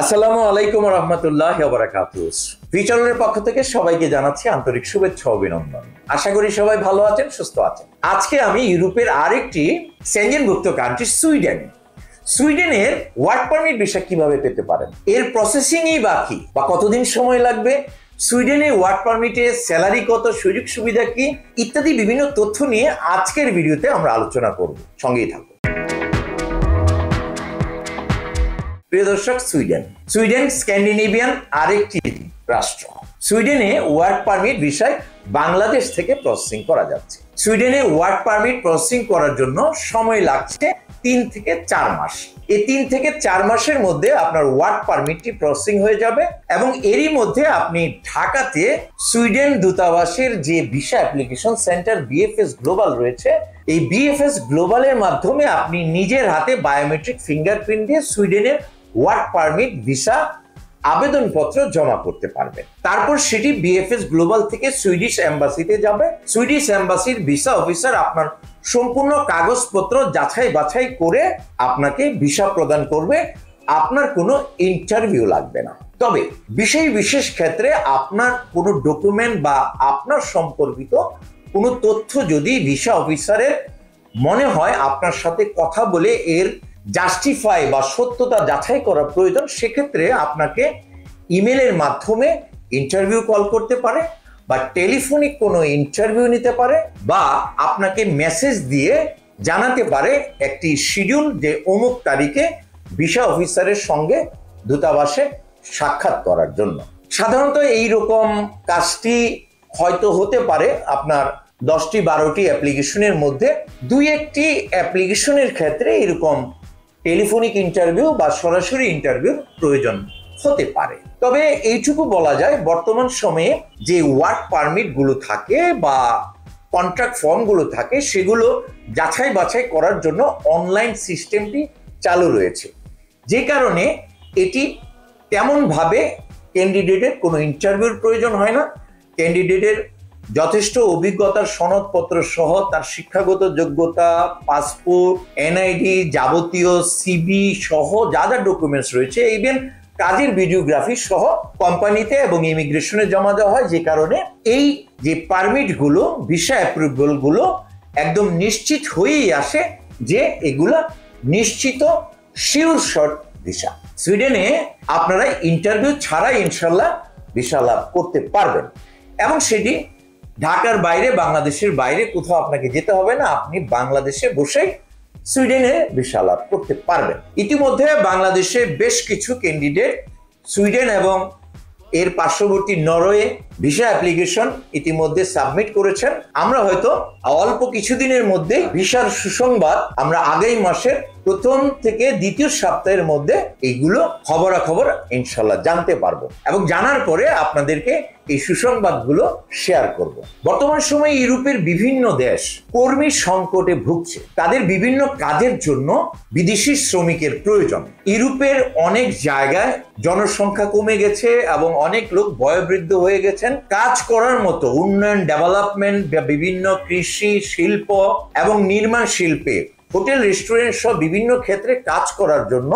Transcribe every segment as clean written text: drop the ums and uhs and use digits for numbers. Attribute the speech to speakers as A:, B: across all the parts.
A: আসসালামু আলাইকুম ওয়া রাহমাতুল্লাহি ওয়া বারাকাতুহু। ফিচারের পক্ষ থেকে সবাইকে জানাচ্ছি আন্তরিক শুভেচ্ছা ও অভিনন্দন। আশা করি সবাই ভালো আছেন, সুস্থ আছেন। আজকে আমি ইউরোপের আরেকটি সেনজেনভুক্ত কান্ট্রি সুইডেনের ওয়ার্ক পারমিট ভিসা কিভাবে পেতে পারেন, এর প্রসেসিংই বাকি বা কতদিন সময় লাগবে, সুইডেনে ওয়ার্ক পারমিটে স্যালারি কত, সুযোগ সুবিধা কি ইত্যাদি বিভিন্ন তথ্য নিয়ে আজকের ভিডিওতে আমরা আলোচনা করব। সঙ্গেই থাকুন। প্রিয় দর্শক, সুইডেন স্ক্যান্ডিনেভিয়ান আরেকটি রাষ্ট্র। সুইডেনে ওয়ার্ক পারমিট ভিসায় বাংলাদেশ থেকে প্রসেসিং করা যাচ্ছে। সুইডেনে ওয়ার্ক পারমিট প্রসেসিং করার জন্য সময় লাগছে 3 থেকে 4 মাস। এই 3 থেকে 4 মাসের মধ্যে আপনার ওয়ার্ক পারমিটটি প্রসেসিং হয়ে যাবে এবং এরই মধ্যে আপনি ঢাকাতে সুইডেন দূতাবাসের যে visa application centre BFS global রয়েছে, এই বিএফএস গ্লোবালের মাধ্যমে আপনি নিজের হাতে বায়োমেট্রিক ফিঙ্গারপ্রিন্ট দিয়ে সুইডেনের ওয়ার্ক পারমিট ভিসা আবেদনপত্র জমা করতে পারবেন। তারপর সেটি বিএফএস গ্লোবাল থেকে সুইডিশ এম্বাসিতে যাবে। সুইডিশ এম্বাসির ভিসা অফিসার আপনার সম্পূর্ণ কাগজপত্র যাচাই বাছাই করে আপনাকে ভিসা প্রদান করবে। আপনার কোনো ইন্টারভিউ লাগবে না। তবে বিশেষ ক্ষেত্রে আপনার কোনো ডকুমেন্ট বা আপনার সম্পর্কিত কোনো তথ্য যদি ভিসা অফিসারের মনে হয় আপনার সাথে কথা বলে এর জাস্টিফাই বা সত্যতা যাচাই করা প্রয়োজন, সেক্ষেত্রে আপনাকে ইমেলের মাধ্যমে ইন্টারভিউ কল করতে পারে বা টেলিফোনিক কোনো ইন্টারভিউ নিতে পারে বা আপনাকে মেসেজ দিয়ে জানাতে পারে একটি শিডিউল যে অমুক তারিখে ভিসা অফিসারের সঙ্গে দূতাবাসে সাক্ষাৎ করার জন্য। সাধারণত এই রকম কাজটি হয়তো হতে পারে আপনার 10-12টি অ্যাপ্লিকেশনের মধ্যে 2-1টি অ্যাপ্লিকেশনের ক্ষেত্রে এরকম টেলিফোনিক ইন্টারভিউ বা সরাসরি ইন্টারভিউর প্রয়োজন হতে পারে। তবে এইটুকু বলা যায়, বর্তমান সময়ে যে ওয়ার্ক পারমিট গুলো থাকে বা কন্ট্রাক্ট ফর্ম গুলো থাকে সেগুলো যাচাই বাছাই করার জন্য অনলাইন সিস্টেমটি চালু রয়েছে, যে কারণে এটি তেমন ভাবে ক্যান্ডিডেটের কোনো ইন্টারভিউর প্রয়োজন হয় না। ক্যান্ডিডেটের যথেষ্ট অভিজ্ঞতার সনদপত্র সহ তার শিক্ষাগত যোগ্যতা, পাসপোর্ট, এনআইডি, যাবতীয় সিভি সহ যা যা ডকুমেন্টস রয়েছে, ইভেন কাজের ভিডিওগ্রাফি সহ কোম্পানিতে এবং ইমিগ্রেশনে জমা দেওয়া হয়, যে কারণে এই যে পারমিট গুলো, ভিসা অ্যাপ্রুভাল গুলো একদম নিশ্চিত হয়েই আসে যে এগুলা নিশ্চিত শিওর শর্ট ভিসা। সুইডেনে আপনারা ইন্টারভিউ ছাড়াই ইনশাল্লাহ ভিসা লাভ করতে পারবেন এবং সেটি ঢাকার বাইরে, বাংলাদেশের বাইরে কোথাও আপনাকে যেতে হবে না। আপনি বাংলাদেশে বসেই সুইডেনে ভিসা লাভ করতে পারবেন। ইতিমধ্যে বাংলাদেশে বেশ কিছু ক্যান্ডিডেট সুইডেন এবং এর পার্শ্ববর্তী নরওয়ে ভিসা অ্যাপ্লিকেশন ইতিমধ্যে সাবমিট করেছেন। আমরা হয়তো অল্প কিছুদিনের মধ্যে ভিসার সুসংবাদ আমরা আগামী মাসের প্রথম থেকে দ্বিতীয় সপ্তাহের মধ্যে এইগুলো খবরাখবর ইনশাল্লাহ জানতে পারবো এবং জানার পরে আপনাদেরকে এই সুসংবাদগুলো শেয়ার করব। বর্তমান সময়ে ইউরোপের বিভিন্ন দেশ কর্মী সংকটে ভুগছে। তাদের বিভিন্ন কাজের জন্য বিদেশি শ্রমিকের প্রয়োজন। ইউরোপের অনেক জায়গায় জনসংখ্যা কমে গেছে এবং অনেক লোক বয়োবৃদ্ধ হয়ে গেছেন। কাজ করার মতো উন্নয়ন, ডেভেলপমেন্ট বা বিভিন্ন কৃষি, শিল্প এবং নির্মাণ শিল্পে, হোটেল, রেস্টুরেন্ট সব বিভিন্ন ক্ষেত্রে কাজ করার জন্য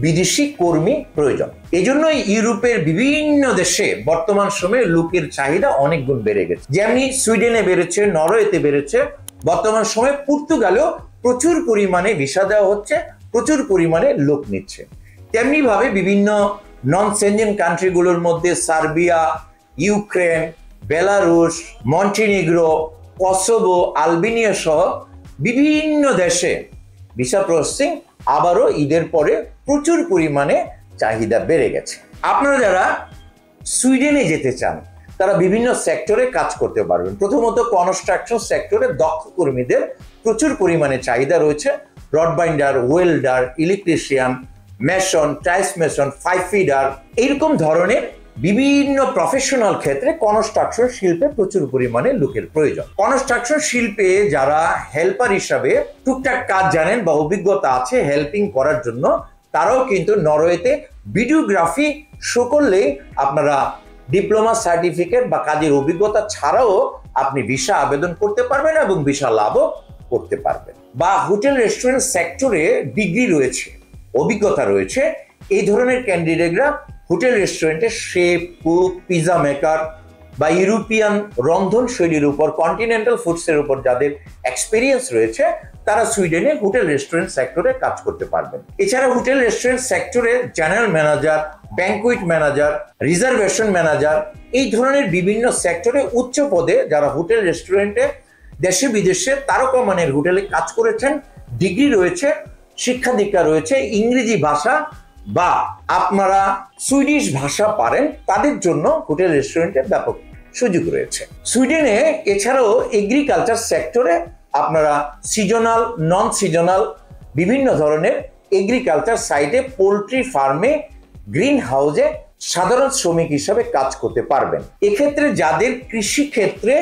A: বিদেশি কর্মী প্রয়োজন। এই জন্য ইউরোপের বিভিন্ন দেশে বর্তমান সময়ে লোকের চাহিদা অনেক গুণ বেড়ে গেছে। যেমনি সুইডেনে বেড়েছে, নরওয়েতে বেড়েছে, বর্তমান সময়ে পর্তুগালেও প্রচুর পরিমাণে ভিসা দেওয়া হচ্ছে, প্রচুর পরিমাণে লোক নিচ্ছে। তেমনি ভাবে বিভিন্ন নন সেনজেন কান্ট্রিগুলোর মধ্যে Serbia, Ukraine, Belarus, Montenegro, Kosovo, Albania সহ বিভিন্ন দেশে ভিসা প্রসেসিং আবারও ঈদের পরে প্রচুর পরিমাণে চাহিদা বেড়ে গেছে। আপনারা যারা সুইডেনে যেতে চান তারা বিভিন্ন সেক্টরে কাজ করতে পারবেন। প্রথমত কনস্ট্রাকশন সেক্টরে দক্ষ কর্মীদের প্রচুর পরিমাণে চাহিদা রয়েছে। Rod binder, welder, electrician, mason, tiles mason, pipe fitter, এইরকম ধরনের বিভিন্ন প্রফেশনাল ক্ষেত্রে কনস্ট্রাকশন শিল্পে প্রচুর পরিমাণে লোকের প্রয়োজন। কনস্ট্রাকশন শিল্পে যারা হেল্পার হিসাবে টুকটাক কাজ জানেন বা অভিজ্ঞতা আছে হেল্পিং করার জন্য, তারাও কিন্তু নরওয়েতে ভিডিওগ্রাফি শো করলে আপনারা ডিপ্লোমা সার্টিফিকেট বা কাজের অভিজ্ঞতা ছাড়াও আপনি ভিসা আবেদন করতে পারবেন এবং ভিসা লাভও করতে পারবেন। বা হোটেল রেস্টুরেন্ট সেক্টরে ডিগ্রি রয়েছে, অভিজ্ঞতা রয়েছে, এই ধরনের ক্যান্ডিডেটরা হোটেল রেস্টুরেন্টে শেফ, কুক, পিজা মেকার বা ইউরোপিয়ান রন্ধন শৈলীর উপর, কন্টিনেন্টাল ফুডসের উপর যাদের এক্সপিরিয়েন্স রয়েছে তারা সুইডেনে হোটেল রেস্টুরেন্ট সেক্টরে কাজ করতে পারবেন। এছাড়া হোটেল রেস্টুরেন্ট সেক্টরে general manager, banquet manager, reservation manager, এই ধরনের বিভিন্ন সেক্টরে উচ্চ পদে যারা হোটেল রেস্টুরেন্টে দেশে বিদেশে তারকামানের হোটেলে কাজ করেছেন, ডিগ্রি রয়েছে, শিক্ষা দীক্ষা রয়েছে, ইংরেজি ভাষা বা আপনারা সুইডিশ ভাষা পারেন, তাদের জন্য হোটেল রেস্টুরেন্টে ব্যাপক সুযোগ রয়েছে। সুইডেনে এছাড়াও এগ্রিকালচার সেক্টরে আপনারা সিজনাল, নন সিজনাল বিভিন্ন ধরনের এগ্রিকালচার সাইটে, পোল্ট্রি ফার্মে, গ্রিন হাউসে সাধারণ শ্রমিক হিসাবে কাজ করতে পারবেন। এক্ষেত্রে যাদের কৃষি ক্ষেত্রে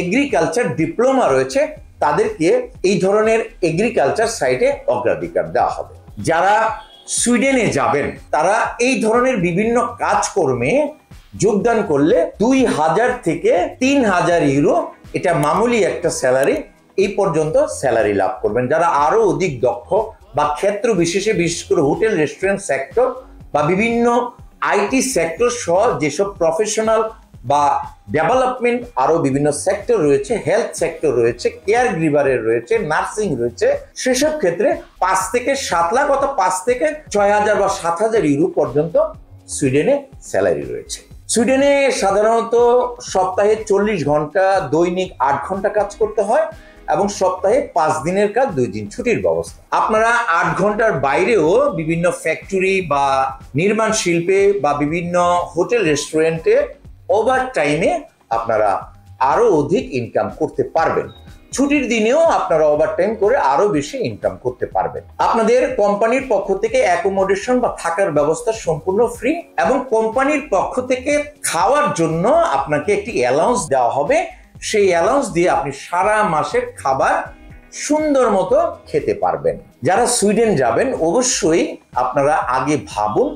A: এগ্রিকালচার ডিপ্লোমা রয়েছে তাদেরকে এই ধরনের এগ্রিকালচার সাইটে অগ্রাধিকার দেওয়া হবে। যারা সুইডেনে যাবেন তারা এই ধরনের বিভিন্ন কাজকর্মে যোগদান করলে 2000 থেকে 3000 ইউরো, এটা মামুলি একটা স্যালারি, এই পর্যন্ত স্যালারি লাভ করবেন। যারা আরো অধিক দক্ষ বা ক্ষেত্র বিশেষে, বিশেষ করে হোটেল রেস্টুরেন্ট সেক্টর বা বিভিন্ন আইটি সেক্টর সহ যেসব প্রফেশনাল বা ডেভেলপমেন্ট আরো বিভিন্ন সেক্টর রয়েছে, হেলথ সেক্টর রয়েছে, কেয়ার গিভারের রয়েছে, নার্সিং রয়েছে, সেসব ক্ষেত্রে 5 থেকে 7 লাখ অথবা 5 থেকে 6000 বা 7000 ইউরো পর্যন্ত সুইডেনে স্যালারি রয়েছে। সুইডেনে সাধারণত সপ্তাহে 40 ঘন্টা, দৈনিক 8 ঘন্টা কাজ করতে হয় এবং সপ্তাহে 5 দিনের কাজ, 2 দিন ছুটির ব্যবস্থা। আপনারা 8 ঘন্টার বাইরেও বিভিন্ন ফ্যাক্টরি বা নির্মাণ শিল্পে বা বিভিন্ন হোটেল রেস্টুরেন্টে ওভার টাইমে আপনারা আরো অধিক ইনকাম করতে পারবেন। ছুটির দিনেও আপনারা ওভার টাইম করে আরো বেশি ইনকাম করতে পারবেন। আপনাদের কোম্পানির পক্ষ থেকে অ্যাকোমোডেশন বা থাকার ব্যবস্থা সম্পূর্ণ ফ্রি এবং কোম্পানির পক্ষ থেকে খাওয়ার জন্য আপনাকে একটি অ্যালাউন্স দেওয়া হবে। সেই অ্যালাউন্স দিয়ে আপনি সারা মাসের খাবার সুন্দর মতো খেতে পারবেন। যারা সুইডেন যাবেন অবশ্যই আপনারা আগে ভাবুন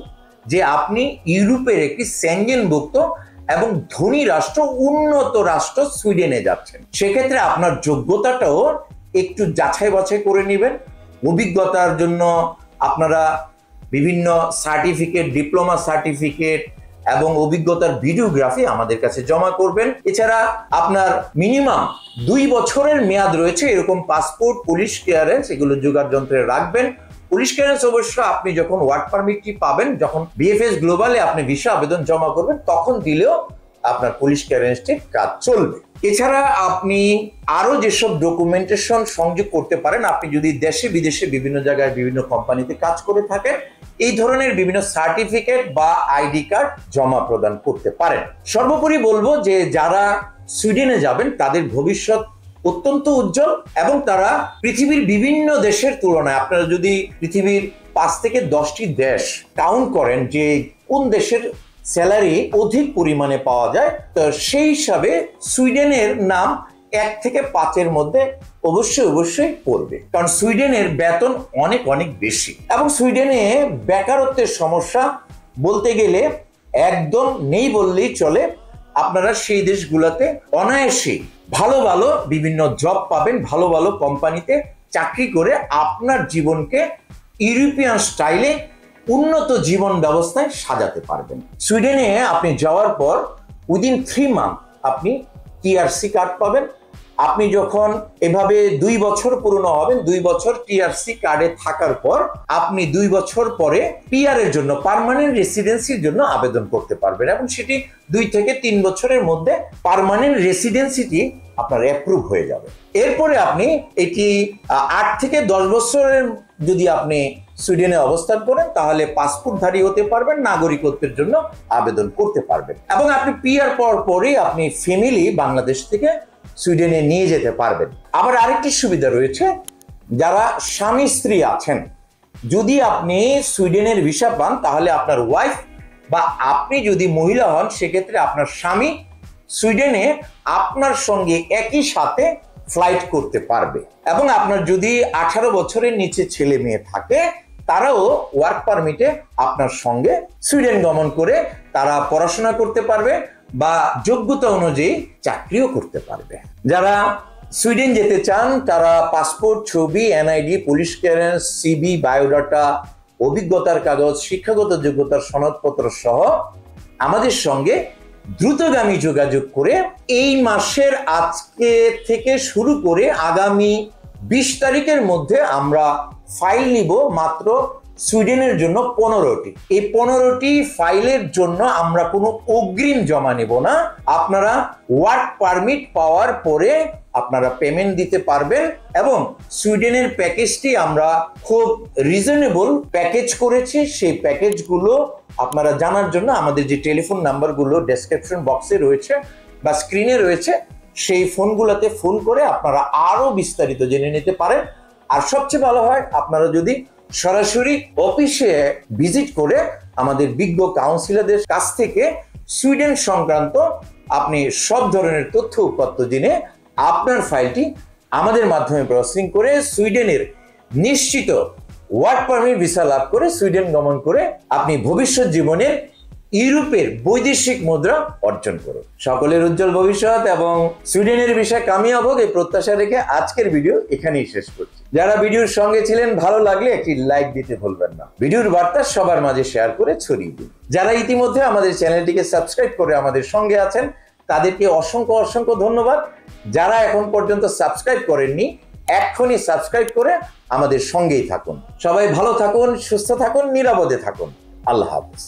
A: যে আপনি ইউরোপের একটি সেনজেনভুক্ত এবং ধনী রাষ্ট্র, উন্নত রাষ্ট্র সুইডেনে যাচ্ছেন। সেক্ষেত্রে আপনার যোগ্যতাটাও একটু যাচাই বাছাই করে নেবেন। অভিজ্ঞতার জন্য আপনারা বিভিন্ন সার্টিফিকেট, ডিপ্লোমা সার্টিফিকেট এবং অভিজ্ঞতার ভিডিওগ্রাফি আমাদের কাছে জমা করবেন। এছাড়া আপনার মিনিমাম 2 বছরের মেয়াদ রয়েছে এরকম পাসপোর্ট, পুলিশ ক্লিয়ারেন্স, এগুলো জোগাড় যন্ত্রে রাখবেন। পুলিশ ক্লিয়ারেন্স অবশ্য আপনি যখন ওয়ার্ক পারমিটটি পাবেন, যখন বিএফএস গ্লোবালে আপনি ভিসা আবেদন জমা করবেন, তখন দিলেও আপনার পুলিশ ক্লিয়ারেন্সটির কাজ চলবে। এছাড়া আপনি আরো যেসব ডকুমেন্টেশন সংযোগ করতে পারেন, আপনি যদি দেশে বিদেশে বিভিন্ন জায়গায় বিভিন্ন কোম্পানিতে কাজ করে থাকেন, এই ধরনের বিভিন্ন সার্টিফিকেট বা আইডি কার্ড জমা প্রদান করতে পারেন। সর্বোপরি বলবো যে যারা সুইডেনে যাবেন তাদের ভবিষ্যৎ অত্যন্ত উজ্জ্বল এবং তারা পৃথিবীর বিভিন্ন দেশের তুলনায়, আপনারা যদি পৃথিবীর 5 থেকে 10টি দেশ কাউন্ট করেন যে কোন দেশের স্যালারি অধিক পরিমাণে পাওয়া যায়, তো সেই হিসাবে সুইডেনের নাম 1 থেকে 5-এর মধ্যে অবশ্যই পড়বে। কারণ সুইডেনের বেতন অনেক অনেক বেশি এবং সুইডেনে বেকারত্বের সমস্যা বলতে গেলে একদম নেই বললেই চলে। আপনারা সেই দেশগুলোতে অনায়াসে ভালো ভালো বিভিন্ন জব পাবেন, ভালো ভালো কোম্পানিতে চাকরি করে আপনার জীবনকে ইউরোপিয়ান স্টাইলে উন্নত জীবন ব্যবস্থায় সাজাতে পারবেন। সুইডেনে আপনি যাওয়ার পর উইদিন 3 মান্থ আপনি টিআরসি কার্ড পাবেন। আপনি যখন এভাবে 2 বছর পূর্ণ হবেন, 2 বছর টিআরসি কার্ডে থাকার পর আপনি 2 বছর পরে পিআর এর জন্য, পার্মানেন্ট রেসিডেন্সির জন্য আবেদন করতে পারবেন এবং সেটি 2 থেকে 3 বছরের মধ্যে পার্মানেন্ট রেসিডেন্সিটি আপনার অ্যাপ্রুভ হয়ে যাবে। এরপরে আপনি এটি 8 থেকে 10 বছরের যদি আপনি সুইডেনে অবস্থান করেন তাহলে পাসপোর্টধারী হতে পারবেন, নাগরিকত্বের জন্য আবেদন করতে পারবেন এবং আপনি পিআর পাওয়ার পরে আপনি ফ্যামিলি বাংলাদেশ থেকে সুইডেনে নিয়ে যেতে পারবেন। আবার আরেকটি সুবিধা রয়েছে, যারা স্বামী স্ত্রী আছেন, যদি আপনি সুইডেনের ভিসা পান তাহলে আপনার ওয়াইফ বা আপনি যদি মহিলা হন সেক্ষেত্রে আপনার স্বামী সুইডেনে আপনার সঙ্গে একই সাথে ফ্লাইট করতে পারবে এবং আপনার যদি 18 বছরের নিচে ছেলে মেয়ে থাকে তারাও ওয়ার্ক পারমিটে আপনার সঙ্গে সুইডেন গমন করে তারা পড়াশোনা করতে পারবে বা যোগ্যতা অনুযায়ী চাকরিও করতে পারবে। যারা সুইডেন যেতে চান তারা পাসপোর্ট, ছবি, NID, police clearance, CV, biodata অভিজ্ঞতার কাগজ, শিক্ষাগত যোগ্যতার সনদপত্র সহ আমাদের সঙ্গে দ্রুতগামী যোগাযোগ করে এই মাসের আজকে থেকে শুরু করে আগামী 20 তারিখের মধ্যে আমরা ফাইল নিব মাত্র সুইডেনের জন্য 15টি। এই 15টি ফাইলের জন্য আমরা কোনো অগ্রিম জমা নেব না। আপনারা ওয়ার্ক পারমিট পাওয়ার পরে আপনারা পেমেন্ট দিতে পারবেন এবং সুইডেনের প্যাকেজটি আমরা খুব রিজনেবল প্যাকেজ করেছি। সেই প্যাকেজগুলো আপনারা জানার জন্য আমাদের যে টেলিফোন নাম্বারগুলো ডেসক্রিপশন বক্সে রয়েছে বা স্ক্রিনে রয়েছে সেই ফোনগুলোতে ফোন করে আপনারা আরো বিস্তারিত জেনে নিতে পারেন। আর সবচেয়ে ভালো হয় আপনারা যদি সরাসরি অফিসে ভিজিট করে আমাদের বিজ্ঞ কাউন্সিলরদের কাছ থেকে সুইডেন সংক্রান্ত আপনি সব ধরনের তথ্য উপাত্ত জেনে আপনার ফাইলটি আমাদের মাধ্যমে প্রসেসিং করে সুইডেনের নিশ্চিত ওয়ার্ক পারমিট ভিসা লাভ করে সুইডেন গমন করে আপনি ভবিষ্যৎ জীবনের ইউরোপের বৈদেশিক মুদ্রা অর্জন করুন। সকলের উজ্জ্বল ভবিষ্যৎ এবং সুইডেনের বিষয়ে কামিয়াব হোক এই প্রত্যাশা রেখে আজকের ভিডিও এখানেই শেষ করছি। যারা ভিডিওর সঙ্গে ছিলেন ভালো লাগলে একটি লাইক দিতে ভুলবেন না। ভিডিওর বার্তা সবার মাঝে শেয়ার করে ছড়িয়ে দিন। যারা ইতিমধ্যে আমাদের চ্যানেলটিকে সাবস্ক্রাইব করে আমাদের সঙ্গে আছেন তাদেরকে অসংখ্য অসংখ্য ধন্যবাদ। যারা এখন পর্যন্ত সাবস্ক্রাইব করেননি এক্ষুনি সাবস্ক্রাইব করে আমাদের সঙ্গেই থাকুন। সবাই ভালো থাকুন, সুস্থ থাকুন, নিরাপদে থাকুন। আল্লাহ হাফেজ।